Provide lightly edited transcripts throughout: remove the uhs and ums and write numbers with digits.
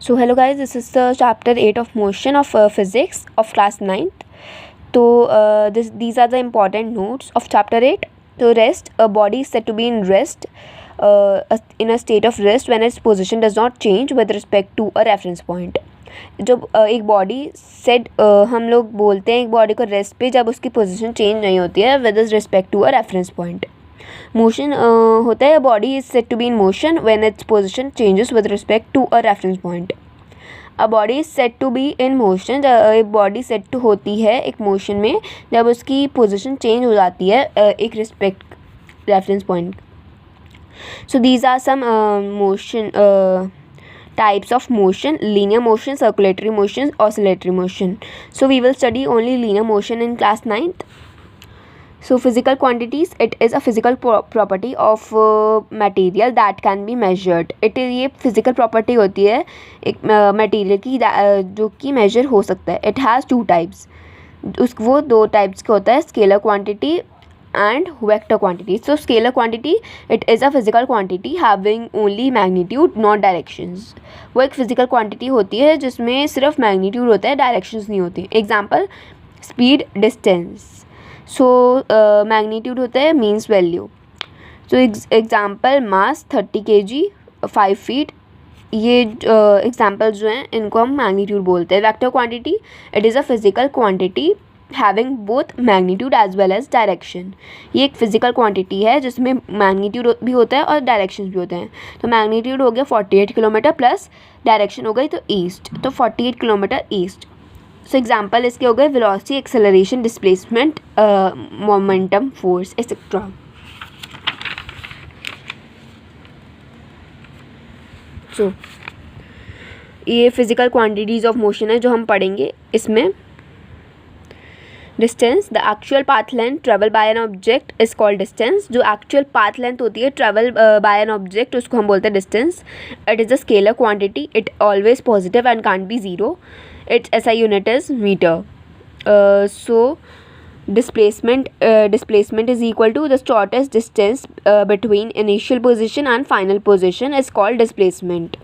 So hello guys, this is the chapter 8 of motion of physics of class 9th. So these are the important notes of chapter 8. So rest, a body is said to be in rest, in a state of rest when its position does not change with respect to a reference point. जब एक body set हम लोग बोलते हैं एक body को rest पे जब उसकी पोजीशन चेंज नहीं होती है with respect to a reference point. Motion होता है body is set to be in motion when its position changes with respect to a reference point. A body is set to be in motion, एक body set to होती है एक motion में जब उसकी position change हो जाती है एक respect reference point. So these are some motion types of motion: linear motion, circulatory motion, oscillatory motion. So we will study only linear motion in class 9th. So physical quantities, it is a physical property of material that can be measured. It is ये physical property होती है एक material की जो कि measure हो सकता है. It has two types. वो दो types का होता है, scalar quantity and vector quantity. So scalar quantity, it is a physical quantity having only magnitude not directions. वो एक physical quantity होती है जिसमें सिर्फ magnitude होता है, directions नहीं होती. Example, speed, distance. So magnitude होता है means value. So example, mass 30 kg, 5 feet. ये examples जो हैं इनको हम magnitude बोलते हैं. Vector quantity, it is a physical quantity having both magnitude as well as direction. ये एक फिजिकल क्वांटिटी है जिसमें मैग्नीट्यूड भी होता है और डायरेक्शन भी होते हैं. तो मैग्नीट्यूड हो गया 48 किलोमीटर प्लस डायरेक्शन हो गई तो ईस्ट, तो 48 किलोमीटर ईस्ट. सो एग्जांपल इसके हो गए velocity, acceleration, displacement, momentum, force etcetera. So ये फिजिकल क्वांटिटीज़ ऑफ मोशन है जो हम पढ़ेंगे इसमें. Distance, the actual path length travel by an object is called distance. जो एक्चुअल पाथ लेंथ होती है ट्रेवल बाय एन ऑब्जेक्ट उसको हम बोलते हैं distance. It is a scalar quantity, it always positive and can't be zero. Its SI unit is meter. So displacement is equal to the shortest distance between initial position and final position is called displacement.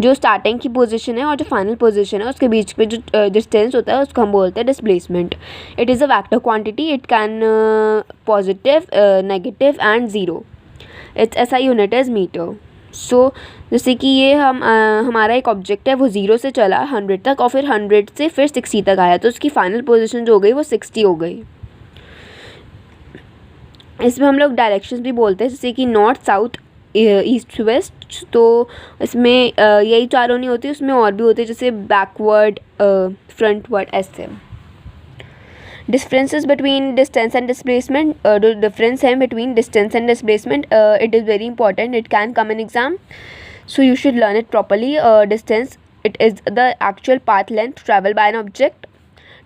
जो starting की position है और जो final position है उसके बीच पे जो distance होता है उसको हम बोलते हैं displacement. It is a vector quantity, it can positive, negative and zero. Its SI unit is metre. So जैसे कि ये हमारा एक ऑब्जेक्ट है वो 0 से चला 100 तक और फिर 100 से फिर 60 तक आया तो उसकी फाइनल पोजीशन जो हो गई वो 60 हो गई. इसमें हम लोग डायरेक्शंस भी बोलते हैं जैसे कि नॉर्थ, साउथ, ईस्ट, वेस्ट. तो इसमें यही चारों नहीं होती, उसमें और भी होते हैं जैसे बैकवर्ड, फ्रंटवर्ड, ऐसे. Differences between distance and displacement, जो डिफरेंस है between distance and displacement, it is very important. It can come in exam, so you should learn it properly. Distance, it is the actual path length traveled by an object.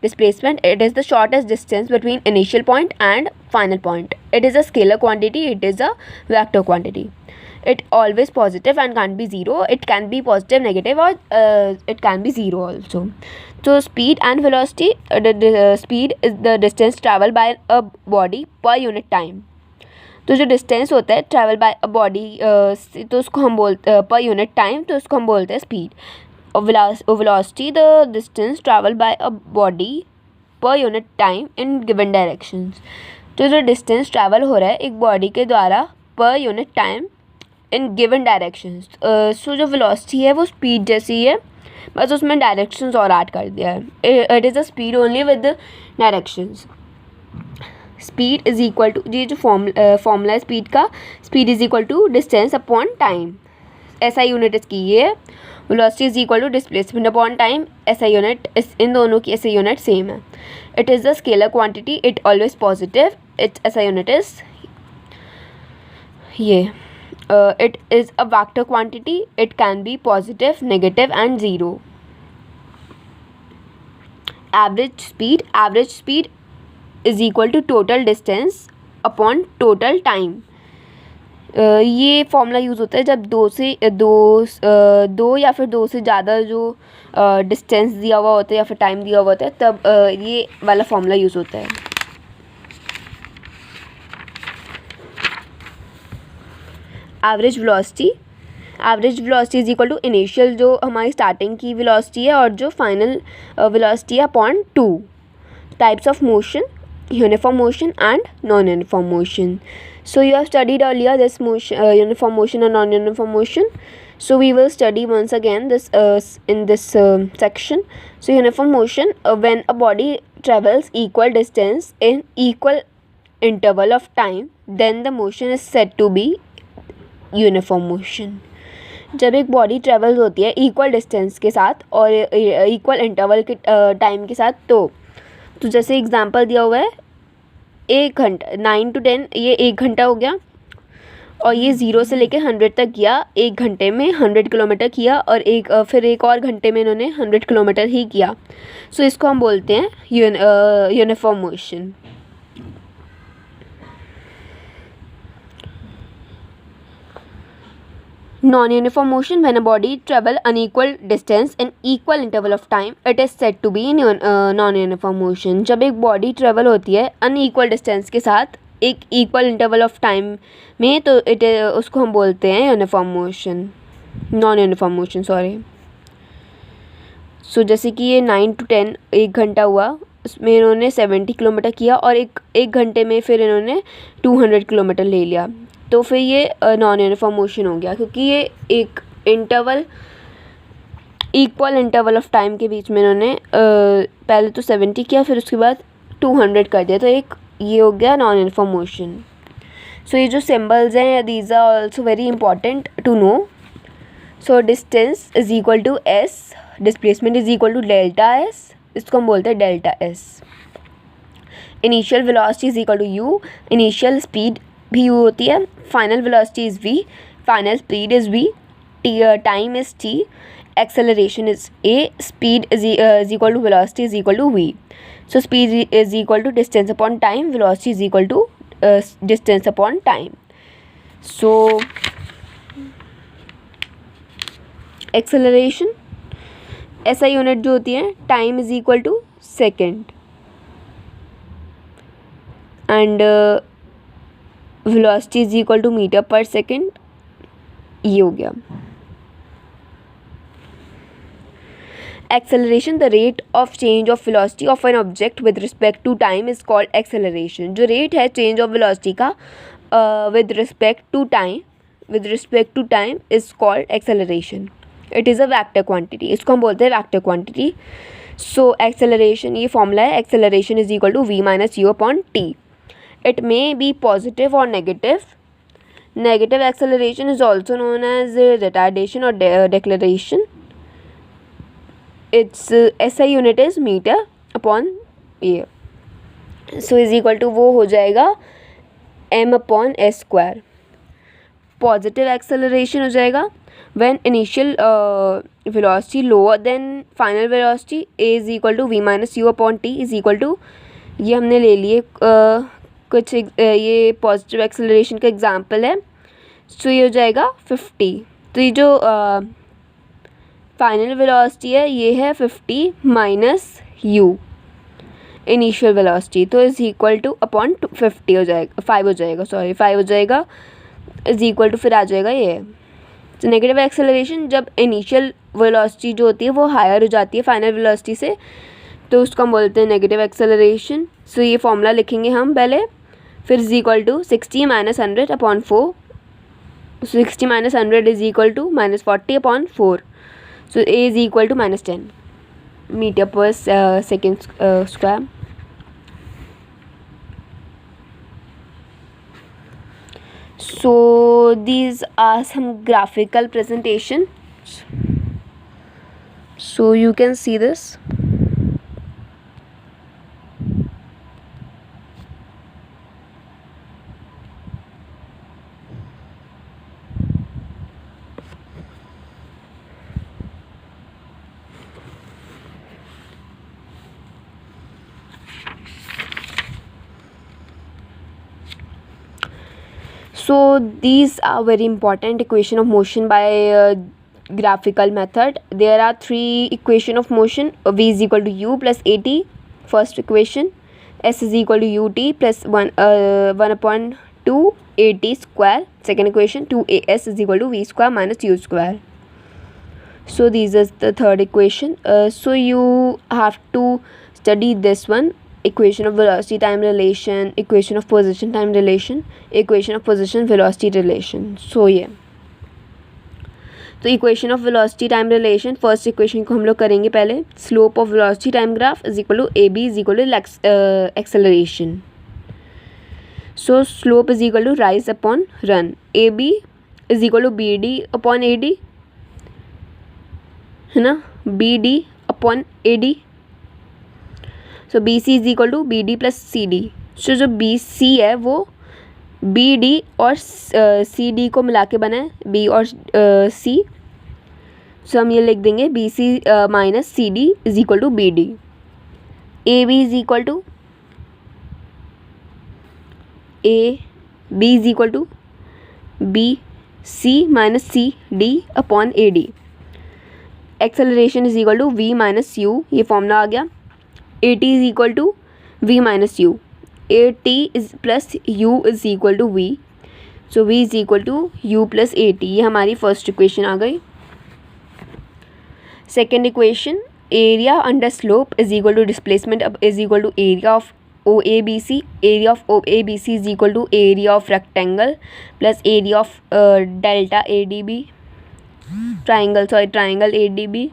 Displacement, it is the shortest distance between initial point and final point. It is a scalar quantity, it is a vector quantity. It always positive and can't be zero. It can be positive, negative, or it can be zero also. So speed and velocity, the speed is the distance traveled by a body per unit time. तो जो distance होता है travel by a body तो उसको हम बोलते पर unit time, तो उसको हम बोलते हैं speed. Velocity, the distance travel by a body पर unit time in given directions. तो जो डिस्टेंस ट्रैवल हो रहा है एक बॉडी के द्वारा per unit time in given directions. So जो वेलोसिटी है वो स्पीड जैसी है, बस उसमें डायरेक्शंस और ऐड कर दिया है. It is a speed only with directions. Speed is equal to, ये जो फॉर्मूला है स्पीड का, speed is equal to distance upon time. SI unit इसकी ये है. Velocity is equal to displacement upon time. SI unit इन दोनों की एसआई यूनिट सेम है. It is the scalar quantity, it always positive. It's SI unit is ये. It is a vector quantity, it can B positive, negative and zero. Average speed is equal to total distance upon total time. ये formula use होता है जब दो या फिर दो से ज़्यादा जो डिस्टेंस दिया हुआ होता है या फिर टाइम दिया हुआ होता है तब ये वाला फॉर्मूला यूज़ होता है. Average velocity average velocity is equal to initial जो हमारी स्टार्टिंग की वेलोसिटी है और जो फाइनल वेलोसिटी है upon 2. Types of motion, uniform motion and non uniform motion. So you have studied earlier this motion, uniform motion and non-uniform motion. So we will study once again this in this section. So uniform motion, when a body travels equal distance in equal interval of time, then the motion is said to be uniform motion. जब एक body travel होती है equal distance के साथ और equal interval के time के साथ, तो जैसे एग्जांपल दिया हुआ है 1 घंटा 9 to 10, ये 1 घंटा हो गया और ये 0 से लेकर 100 तक किया. 1 घंटे में 100 किलोमीटर किया और फिर एक और घंटे में इन्होंने 100 किलोमीटर ही किया. सो इसको हम बोलते हैं uniform motion. Non-uniform motion, when a body travel unequal distance in equal interval of time, it is said to be non-uniform motion. जब एक बॉडी ट्रेवल होती है अनईक्वल डिस्टेंस के साथ एक इक्वल इंटरवल ऑफ टाइम में, तो उसको हम बोलते हैं uniform motion, non uniform motion sorry. So जैसे कि ये 9 to 10 1 घंटा हुआ, उसमें इन्होंने 70 किलोमीटर किया और एक घंटे में फिर इन्होंने 200 किलोमीटर ले लिया. तो फिर ये नॉन यूनिफॉर्म मोशन हो गया, क्योंकि ये एक इक्वल इंटरवल ऑफ टाइम के बीच में इन्होंने पहले तो 70 किया फिर उसके बाद 200 कर दिया, तो ये हो गया नॉन यूनिफॉर्म मोशन. सो ये जो सिंबल्स हैं these are also very important to know. So distance is equal to S, displacement is equal to delta S, इसको हम बोलते हैं delta S. Initial velocity is equal to U, initial speed भी U होती है. Final velocity is V, final speed is V, time is T, acceleration is A, speed is equal to velocity is equal to V. So speed is equal to distance upon time, velocity is equal to distance upon time. So acceleration ऐसा unit जो होती है time is equal to second and velocity is equal to meter पर second. ये हो गया. Acceleration, the rate of change of velocity of an object with respect to time is called acceleration. जो rate है change of velocity का with respect to time is called acceleration. It is a vector quantity, इसको हम बोलते हैं vector quantity. So acceleration, ये formula है, acceleration is equal to v minus U upon T. It may be positive or negative. Negative acceleration is also known as retardation or deceleration. Its SI unit is meter upon year. So is equal to वो हो जाएगा m upon s square. Positive acceleration हो जाएगा when initial velocity lower than final velocity, a is equal to v minus u upon t is equal to, ये हमने ले लिए कुछ ये पॉजिटिव एक्सेलरेशन का एग्जांपल है. सो ये हो जाएगा 50. तो ये जो फाइनल वेलोसिटी है ये है 50 माइनस यू इनिशियल वेलोसिटी, तो इज़ इक्वल टू अपॉन 50 हो जाएगा, 5 हो जाएगा, सॉरी 5 हो जाएगा, इज़ इक्वल टू फिर आ जाएगा ये. तो नेगेटिव एक्सेलरेशन जब इनिशियल वेलोसिटी जो होती है वो हायर हो जाती है फाइनल वेलोसिटी से, तो उसको हम बोलते हैं नेगेटिव एक्सेलरेशन. सो ये फॉर्मूला लिखेंगे हम पहले, फिर is equal to 60 minus 100 upon 4. 60 minus 100 is equal to minus 40 अपॉन 4. So a is equal to minus 10 metre पर second square. So these are some graphical presentations. So you can see this. So these are very important equation of motion by graphical method. There are 3 equation of motion. V is equal to u plus at, first equation. S is equal to ut plus 1 upon 2 AT square. Second equation 2AS is equal to V square minus U square. So this is the third equation. So you have to study this one, equation of velocity time relation, equation of position time relation, equation of position velocity relation. So ये तो equation of velocity time relation, first equation को हम लोग करेंगे पहले. Slope of velocity time graph is equal to AB is equal to acceleration. So slope is equal to rise upon run. AB is equal to BD upon AD, है ना, BD upon AD. So BC is equal to BD plus CD. So जो BC है वो BD और CD को मिला के बना है, B और C. सो हम ये लिख देंगे BC minus CD is equal to BD. AB is equal to AB is equal to BC minus CD upon AD. Acceleration is equal to V minus U, ये फॉर्मूला आ गया. AT is equal to V minus U. AT is plus U is equal to V. So V is equal to U plus AT. ये हमारी first equation आ गई. Second equation, area under slope is equal to displacement is equal to area of OABC. Area of OABC is equal to area of rectangle plus area of delta ADB, triangle ADB.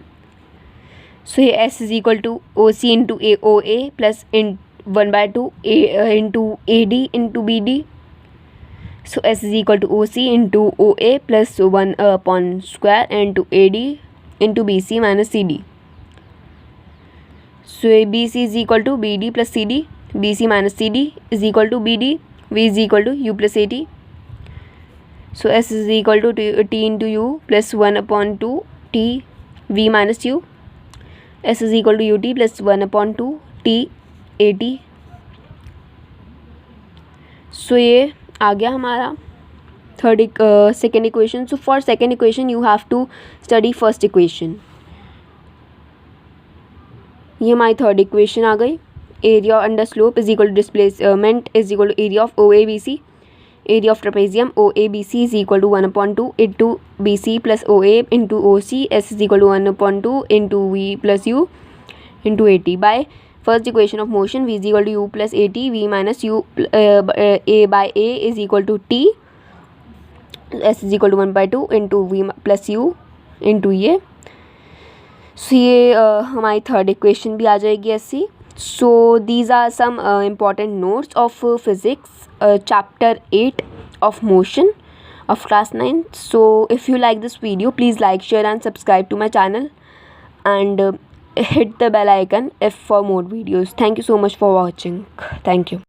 So ये S is equal to OC into OA plus 1/2 into AD into BD. So S is equal to OC into OA plus 1 upon square into AD into BC minus CD. So BC is equal to BD plus CD, BC minus CD is equal to BD, V is equal to U plus AT. So S is equal to T into U plus 1 upon 2 T V minus U. S is equal to UT plus 1 upon 2 T AT. So ये आ गया हमारा second equation. So for second equation you have to study first equation. ये हमारी third equation आ गई. Area under slope is equal to displacement is equal to area of OABC. Area of trapezium OABC is equal to 1/2 into BC plus OA into OC. S is equal to 1/2 into V plus U into AT. By first equation of motion V is equal to U plus AT, V minus U A by A is equal to T. S is equal to 1/2 into V plus U into ये. सो ये हमारी third equation भी आ जाएगी ऐसी. So these are some important notes of physics chapter 8 of motion of class 9. So if you like this video, please like, share and subscribe to my channel, and hit the bell icon if for more videos. Thank you so much for watching. Thank you.